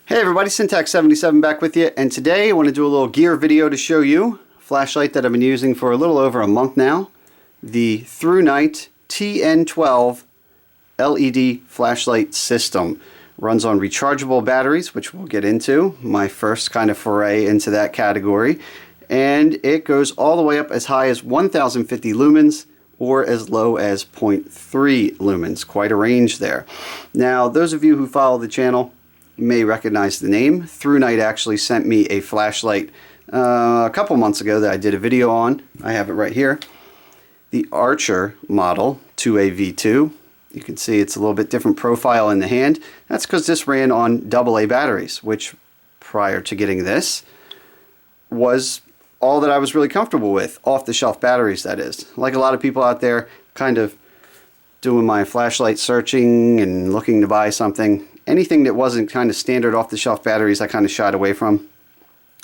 Hey everybody, Syntax77 back with you, and today I want to do a little gear video to show you a flashlight that I've been using for a little over a month now, the ThruNite TN12 LED flashlight system. Runs on rechargeable batteries, which we'll get into, my first kind of foray into that category, and it goes all the way up as high as 1050 lumens or as low as 0.3 lumens, quite a range there. Now those of you who follow the channel may recognize the name. ThruNite actually sent me a flashlight a couple months ago that I did a video on. I have it right here. The Archer model 2A V2. You can see it's a little bit different profile in the hand. That's because this ran on AA batteries, which prior to getting this was all that I was really comfortable with. Off-the-shelf batteries, that is. Like a lot of people out there kind of doing my flashlight searching and looking to buy something. Anything that wasn't kind of standard off-the-shelf batteries, I kind of shied away from.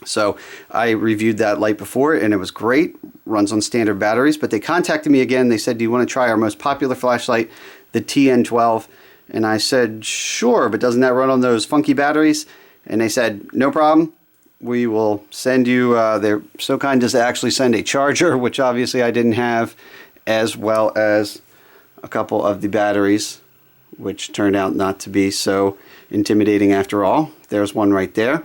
So I reviewed that light before, and it was great. Runs on standard batteries, but they contacted me again. They said, do you want to try our most popular flashlight, the TN12? And I said, sure, but doesn't that run on those funky batteries? And they said, no problem. We will send you, they're so kind as to actually send a charger, which obviously I didn't have, as well as a couple of the batteries, which turned out not to be so intimidating after all. There's one right there,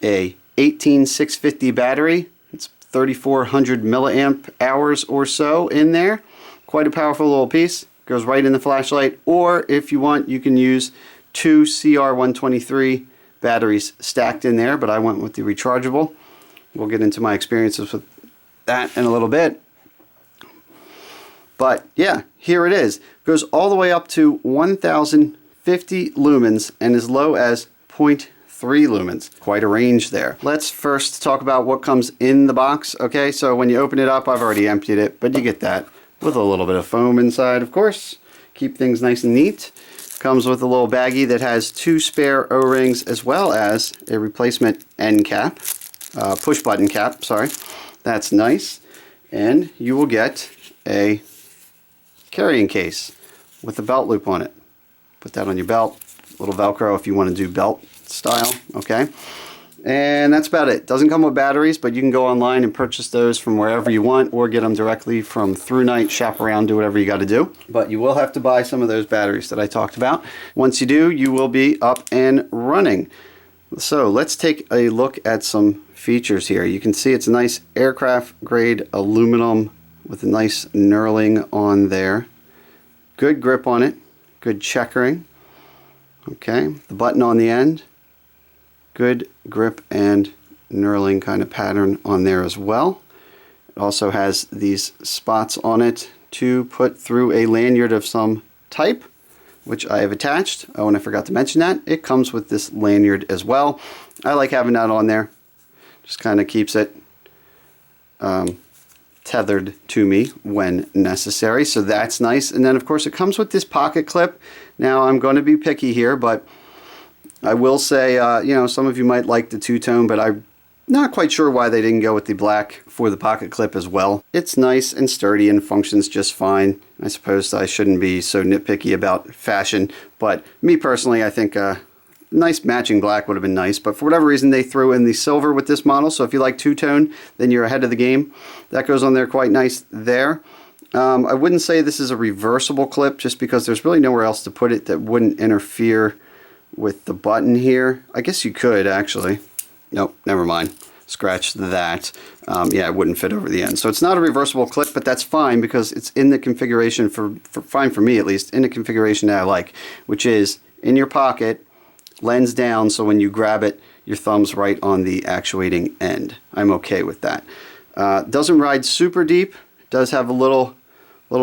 a 18650 battery. It's 3400 milliamp hours or so in there. Quite a powerful little piece. Goes right in the flashlight, or if you want, you can use two CR123 batteries stacked in there, but I went with the rechargeable. We'll get into my experiences with that in a little bit. But yeah, here it is. Goes all the way up to 1050 lumens and as low as 0.3 lumens. Quite a range there. Let's first talk about what comes in the box. Okay, so when you open it up, I've already emptied it, but you get that with a little bit of foam inside, of course. Keep things nice and neat. Comes with a little baggie that has two spare O-rings as well as a replacement end cap, push button cap, sorry. That's nice. And you will get a carrying case with a belt loop on it. Put that on your belt. A little Velcro if you want to do belt style, okay? And that's about it. Doesn't come with batteries, but you can go online and purchase those from wherever you want or get them directly from ThruNite, shop around, do whatever you got to do. But you will have to buy some of those batteries that I talked about. Once you do, you will be up and running. So let's take a look at some features here. You can see it's a nice aircraft grade aluminum with a nice knurling on there. Good grip on it. Good checkering. Okay, the button on the end. Good grip and knurling kind of pattern on there as well. It also has these spots on it to put through a lanyard of some type, which I have attached. Oh, and I forgot to mention that. It comes with this lanyard as well. I like having that on there. Just kind of keeps it tethered to me when necessary, so that's nice. And then of course it comes with this pocket clip. Now I'm going to be picky here, but I will say, you know, some of you might like the two-tone, but I'm not quite sure why they didn't go with the black for the pocket clip as well. It's nice and sturdy and functions just fine. I suppose I shouldn't be so nitpicky about fashion, but me personally, I think nice matching black would have been nice, but for whatever reason they threw in the silver with this model, so if you like two-tone, then you're ahead of the game. That goes on there quite nice there. I wouldn't say this is a reversible clip just because there's really nowhere else to put it that wouldn't interfere with the button here. I guess you could actually. Nope, never mind. Scratch that. Yeah, it wouldn't fit over the end. So it's not a reversible clip, but that's fine because it's in the configuration fine for me at least, in the configuration that I like, which is in your pocket, lens down, so when you grab it, your thumb's right on the actuating end. I'm okay with that. Doesn't ride super deep. It does have a little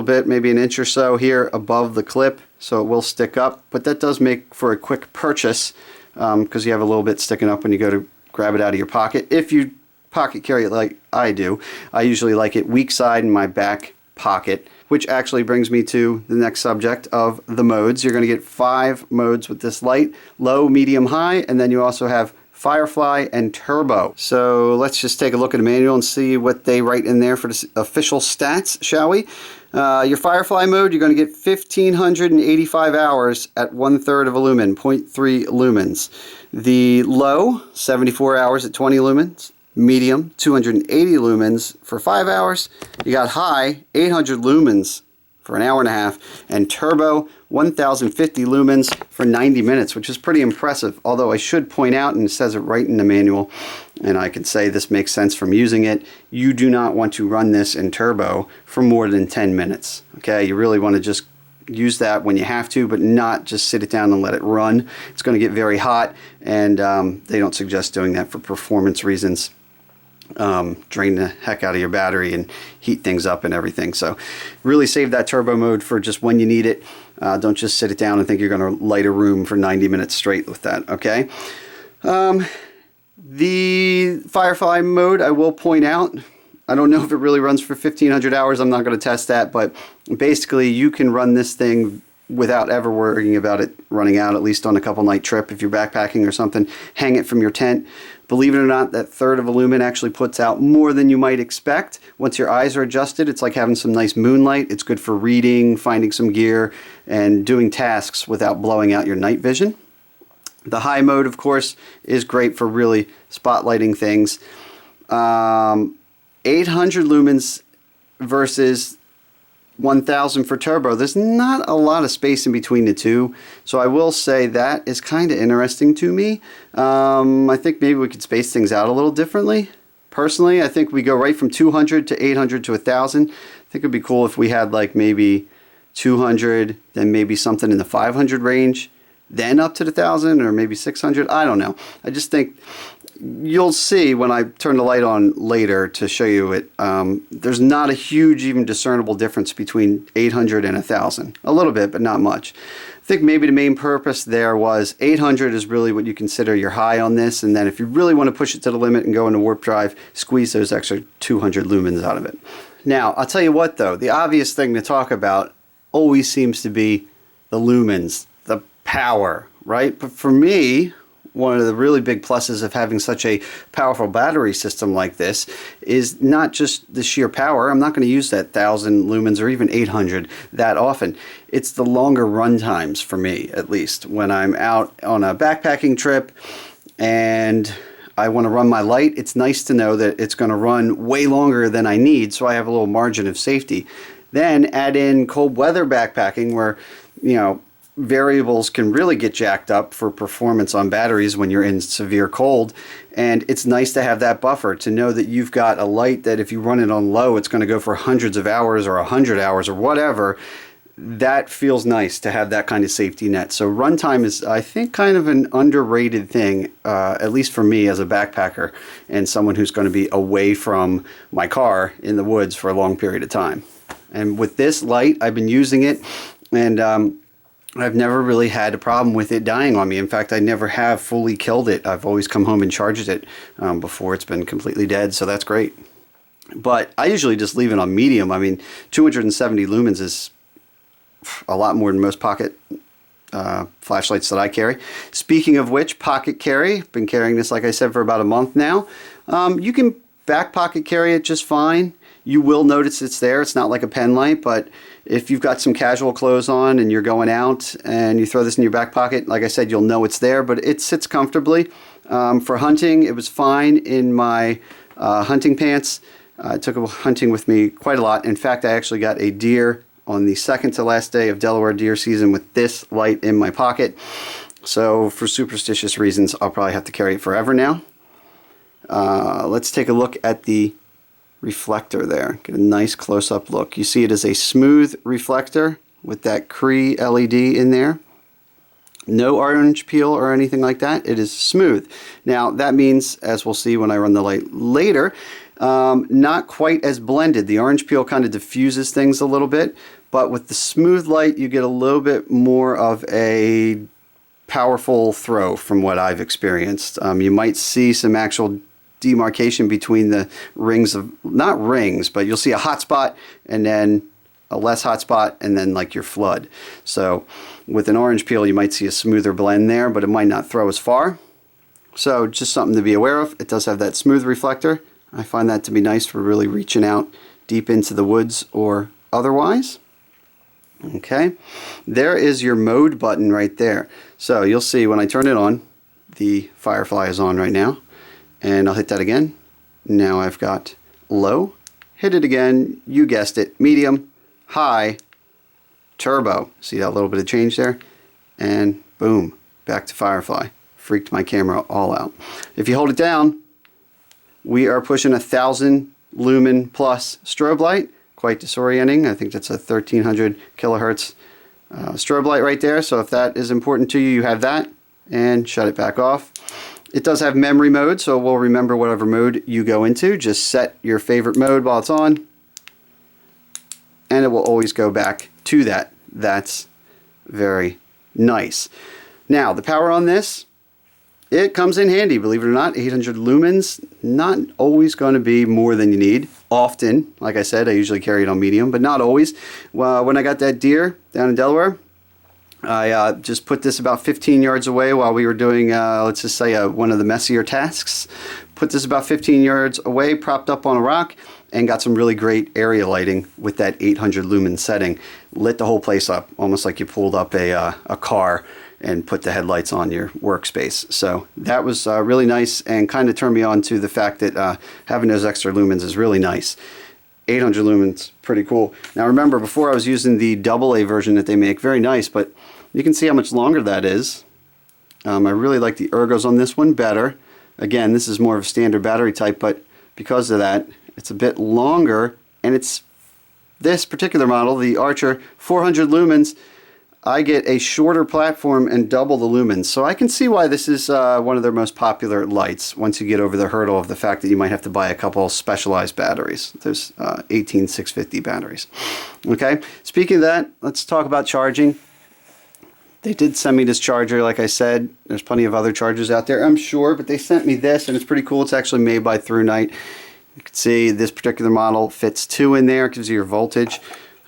bit, maybe an inch or so here above the clip, so it will stick up, but that does make for a quick purchase because you have a little bit sticking up when you go to grab it out of your pocket. If you pocket carry it like I do, I usually like it weak side in my back pocket, which actually brings me to the next subject of the modes. You're going to get 5 modes with this light: low, medium, high, and then you also have Firefly and Turbo. So let's just take a look at the manual and see what they write in there for the official stats, shall we? Your Firefly mode, you're going to get 1,585 hours at 1/3 of a lumen, 0.3 lumens. The low, 74 hours at 20 lumens. Medium, 280 lumens for 5 hours. You got high, 800 lumens for an hour and a half. And turbo, 1050 lumens for 90 minutes, which is pretty impressive. Although I should point out, and it says it right in the manual, and I can say this makes sense from using it, you do not want to run this in turbo for more than 10 minutes. Okay, you really want to just use that when you have to, but not just sit it down and let it run. It's going to get very hot, and they don't suggest doing that for performance reasons. Drain the heck out of your battery and heat things up and everything. So really save that turbo mode for just when you need it. Don't just sit it down and think you're going to light a room for 90 minutes straight with that. Okay. The Firefly mode, I will point out, I don't know if it really runs for 1500 hours. I'm not going to test that, but basically you can run this thing without ever worrying about it running out, at least on a couple night trip if you're backpacking or something. Hang it from your tent. Believe it or not, that third of a lumen actually puts out more than you might expect. Once your eyes are adjusted, it's like having some nice moonlight. It's good for reading, finding some gear, and doing tasks without blowing out your night vision. The high mode, of course, is great for really spotlighting things. 800 lumens versus 1000 for turbo. There's not a lot of space in between the two, so I will say that is kind of interesting to me. I think maybe we could space things out a little differently. Personally, I think we go right from 200 to 800 to 1000. I think it'd be cool if we had like maybe 200, then maybe something in the 500 range, then up to the 1000, or maybe 600. I don't know. I just think you'll see when I turn the light on later to show you it. There's not a huge, even discernible difference between 800 and 1000. A little bit, but not much. I think maybe the main purpose there was 800 is really what you consider your high on this, and then if you really want to push it to the limit and go into warp drive, squeeze those extra 200 lumens out of it. Now, I'll tell you what though, the obvious thing to talk about always seems to be the lumens, the power, right? But for me, one of the really big pluses of having such a powerful battery system like this is not just the sheer power. I'm not going to use that 1000 lumens or even 800 that often. It's the longer run times for me, at least. When I'm out on a backpacking trip and I want to run my light, it's nice to know that it's going to run way longer than I need, so I have a little margin of safety. Then add in cold weather backpacking where, you know, variables can really get jacked up for performance on batteries when you're in severe cold, and it's nice to have that buffer to know that you've got a light that if you run it on low, it's going to go for hundreds of hours or 100 hours or whatever. That feels nice to have that kind of safety net. So runtime is, I think, kind of an underrated thing, at least for me as a backpacker and someone who's going to be away from my car in the woods for a long period of time. And with this light, I've been using it, and I've never really had a problem with it dying on me. In fact, I never have fully killed it. I've always come home and charged it before it's been completely dead, so that's great. But I usually just leave it on medium. I mean, 270 lumens is a lot more than most pocket flashlights that I carry. Speaking of which, pocket carry, been carrying this, like I said, for about a month now. You can back pocket carry it just fine. You will notice it's there. It's not like a pen light, but if you've got some casual clothes on and you're going out and you throw this in your back pocket, like I said, you'll know it's there, but it sits comfortably. For hunting, it was fine in my hunting pants. I took it hunting with me quite a lot. In fact, I actually got a deer on the second to last day of Delaware deer season with this light in my pocket. So for superstitious reasons, I'll probably have to carry it forever now. Let's take a look at the reflector there. Get a nice close-up look. You see it as a smooth reflector with that Cree LED in there. No orange peel or anything like that. It is smooth. Now that means, as we'll see when I run the light later, not quite as blended. The orange peel kind of diffuses things a little bit, but with the smooth light you get a little bit more of a powerful throw from what I've experienced. You might see some actual demarcation between the rings of, not rings, but you'll see a hot spot and then a less hot spot and then like your flood. So with an orange peel you might see a smoother blend there, but it might not throw as far. So just something to be aware of. It does have that smooth reflector. I find that to be nice for really reaching out deep into the woods or otherwise. Okay, there is your mode button right there. So you'll see when I turn it on, the Firefly is on right now. And I'll hit that again. Now I've got low. Hit it again. You guessed it. Medium, high, turbo. See that little bit of change there? And boom, back to Firefly. Freaked my camera all out. If you hold it down, we are pushing 1,000 lumen plus strobe light. Quite disorienting. I think that's a 1300 kilohertz strobe light right there. So if that is important to you, you have that. And shut it back off. It does have memory mode, so we'll remember whatever mode you go into. Just set your favorite mode while it's on, and it will always go back to that. That's very nice. Now, the power on this, it comes in handy, believe it or not. 800 lumens, not always going to be more than you need. Often, like I said, I usually carry it on medium, but not always. Well, when I got that deer down in Delaware, I just put this about 15 yards away while we were doing, let's just say, one of the messier tasks. Put this about 15 yards away, propped up on a rock, and got some really great area lighting with that 800 lumen setting. Lit the whole place up, almost like you pulled up a car and put the headlights on your workspace. So that was really nice and kind of turned me on to the fact that having those extra lumens is really nice. 800 lumens, pretty cool. Now remember, before I was using the AA version that they make, very nice, but you can see how much longer that is. I really like the ergos on this one better. Again, this is more of a standard battery type, but because of that, it's a bit longer, and it's this particular model, the Archer 400 lumens. I get a shorter platform and double the lumens. So I can see why this is one of their most popular lights once you get over the hurdle of the fact that you might have to buy a couple specialized batteries. There's 18650 batteries. Okay, speaking of that, let's talk about charging. They did send me this charger, like I said. There's plenty of other chargers out there, I'm sure, but they sent me this, and it's pretty cool. It's actually made by ThruNite. You can see this particular model fits 2 in there. It gives you your voltage.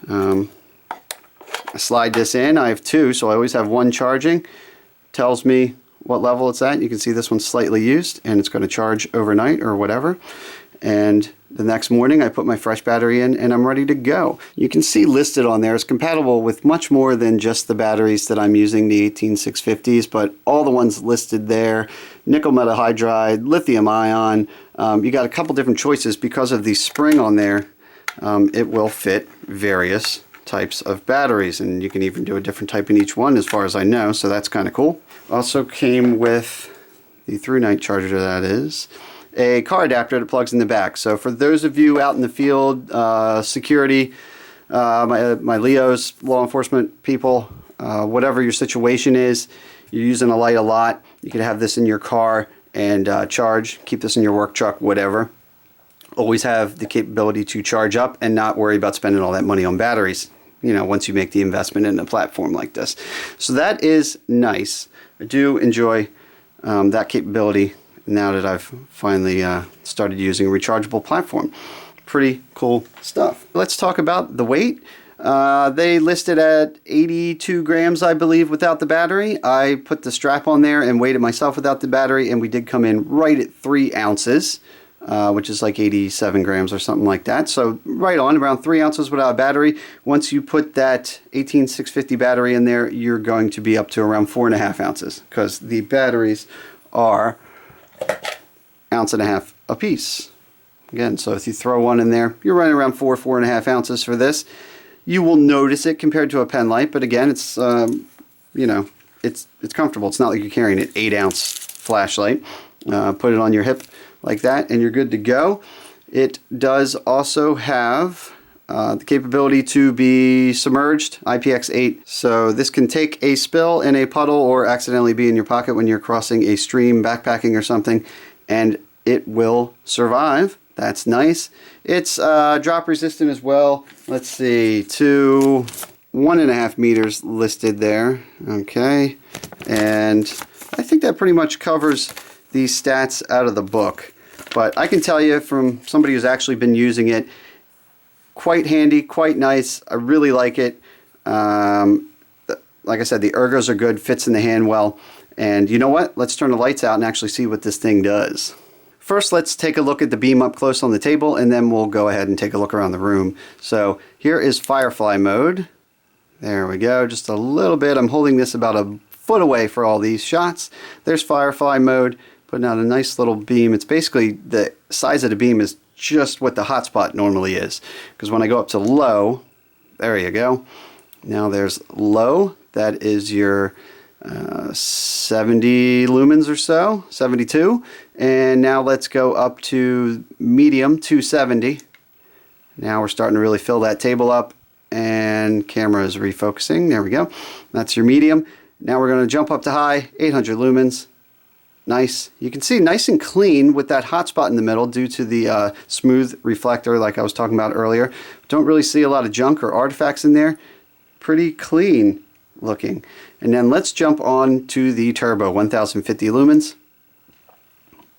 I slide this in. I have 2, so I always have 1 charging. Tells me what level it's at. You can see this one's slightly used, and it's going to charge overnight or whatever. And the next morning I put my fresh battery in and I'm ready to go. You can see listed on there, it's compatible with much more than just the batteries that I'm using, the 18650s, but all the ones listed there, nickel metal hydride, lithium ion. You got a couple different choices because of the spring on there. It will fit various types of batteries, and you can even do a different type in each one as far as I know, so that's kind of cool. Also came with the ThruNite charger, that is, a car adapter that plugs in the back. So for those of you out in the field, security, my Leos, law enforcement people, whatever your situation is, you're using a light a lot, you could have this in your car and charge, keep this in your work truck, whatever. Always have the capability to charge up and not worry about spending all that money on batteries, you know, once you make the investment in a platform like this. So that is nice. I do enjoy that capability now that I've finally started using a rechargeable platform. Pretty cool stuff. Let's talk about the weight. They listed at 82 grams, I believe, without the battery. I put the strap on there and weighed it myself without the battery, and we did come in right at 3 ounces. Which is like 87 grams or something like that. So right on, around 3 ounces without a battery. Once you put that 18650 battery in there, you're going to be up to around 4.5 ounces because the batteries are 1.5 ounces a piece. Again, so if you throw one in there, you're running around 4.5 ounces for this. You will notice it compared to a pen light, but again, it's you know, it's comfortable. It's not like you're carrying an 8-ounce flashlight. Put it on your hip like that and you're good to go. It does also have the capability to be submerged, IPX8. So this can take a spill in a puddle or accidentally be in your pocket when you're crossing a stream, backpacking or something, and it will survive. That's nice. It's drop resistant as well. Let's see, to 1.5 meters listed there. Okay, and I think that pretty much covers these stats out of the book. But I can tell you from somebody who's actually been using it, quite handy, quite nice. I really like it. Like I said, the ergos are good, fits in the hand well. And you know what? Let's turn the lights out and actually see what this thing does. First, let's take a look at the beam up close on the table, and then we'll go ahead and take a look around the room. So here is Firefly mode. There we go, just a little bit. I'm holding this about a foot away for all these shots. There's firefly mode, putting out a nice little beam. It's basically the size of the beam is just what the hotspot normally is, because when I go up to low, there you go. Now there's low, that is your 70 lumens or so, 72. And now let's go up to medium, 270. Now we're starting to really fill that table up, and camera is refocusing. There we go. That's your medium. Now we're going to jump up to high, 800 lumens. Nice. You can see nice and clean with that hotspot in the middle due to the smooth reflector like I was talking about earlier. Don't really see a lot of junk or artifacts in there. Pretty clean looking. And then let's jump on to the turbo, 1050 lumens.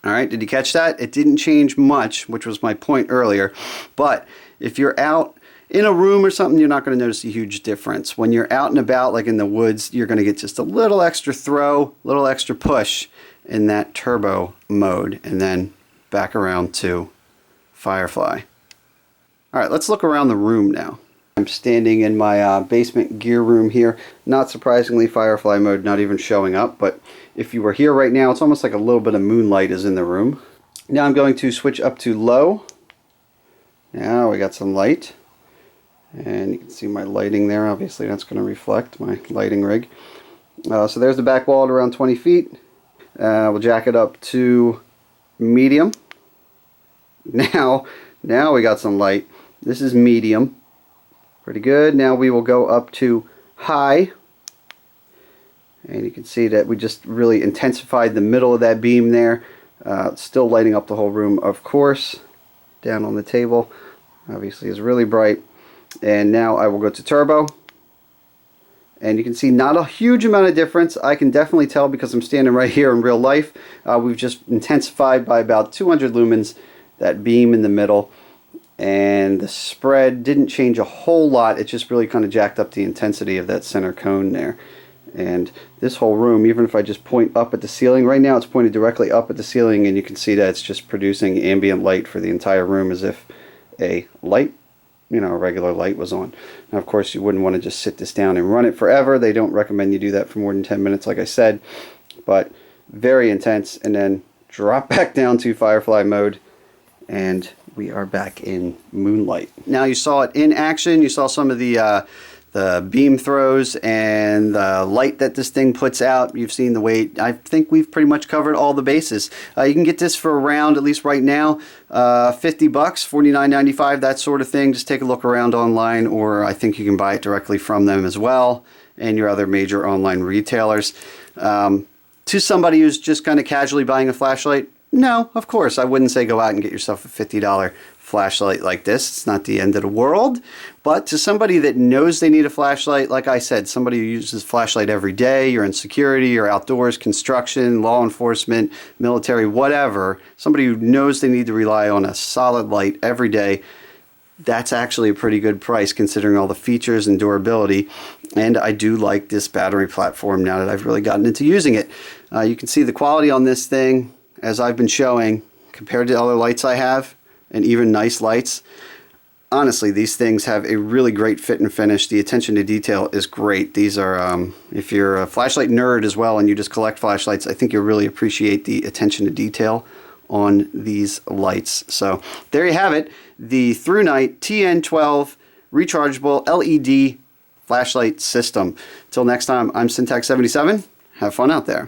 Alright, did you catch that? It didn't change much, which was my point earlier. But if you're out in a room or something, you're not going to notice a huge difference. When you're out and about, like in the woods, you're going to get just a little extra throw, little extra push in that turbo mode, and then back around to firefly. Alright, let's look around the room now. I'm standing in my basement gear room here. Not surprisingly, firefly mode not even showing up, but if you were here right now, it's almost like a little bit of moonlight is in the room. Now I'm going to switch up to low. Now we got some light, and you can see my lighting there. Obviously that's going to reflect my lighting rig. So there's the back wall at around 20 feet. We'll jack it up to medium. Now we got some light. This is medium. Pretty good. Now we will go up to high. And you can see that we just really intensified the middle of that beam there. Still lighting up the whole room, of course. Down on the table. Obviously is really bright. And now I will go to turbo. And you can see not a huge amount of difference. I can definitely tell because I'm standing right here in real life. We've just intensified by about 200 lumens that beam in the middle. And the spread didn't change a whole lot. It just really kind of jacked up the intensity of that center cone there. And this whole room, even if I just point up at the ceiling, right now it's pointed directly up at the ceiling, and you can see that it's just producing ambient light for the entire room as if a light, a regular light was on. Now, of course, you wouldn't want to just sit this down and run it forever. They don't recommend you do that for more than 10 minutes, like I said. But very intense. And then drop back down to firefly mode, and we are back in moonlight. Now you saw it in action. You saw some of the beam throws and the light that this thing puts out. You've seen the weight. I think we've pretty much covered all the bases. You can get this for around, at least right now, $50, $49.95, that sort of thing. Just take a look around online, or I think you can buy it directly from them as well, and your other major online retailers. To somebody who's just kind of casually buying a flashlight, no, of course, I wouldn't say go out and get yourself a $50 flashlight like this. It's not the end of the world. But to somebody that knows they need a flashlight, like I said, somebody who uses a flashlight every day, you're in security, you're outdoors, construction, law enforcement, military, whatever, somebody who knows they need to rely on a solid light every day, that's actually a pretty good price considering all the features and durability. And I do like this battery platform now that I've really gotten into using it. You can see the quality on this thing, as I've been showing, compared to other lights I have, and even nice lights. Honestly, these things have a really great fit and finish. The attention to detail is great. These are, if you're a flashlight nerd as well and you just collect flashlights, I think you'll really appreciate the attention to detail on these lights. So there you have it, the ThruNite TN12 rechargeable LED flashlight system. Till next time, I'm Syntax77. Have fun out there.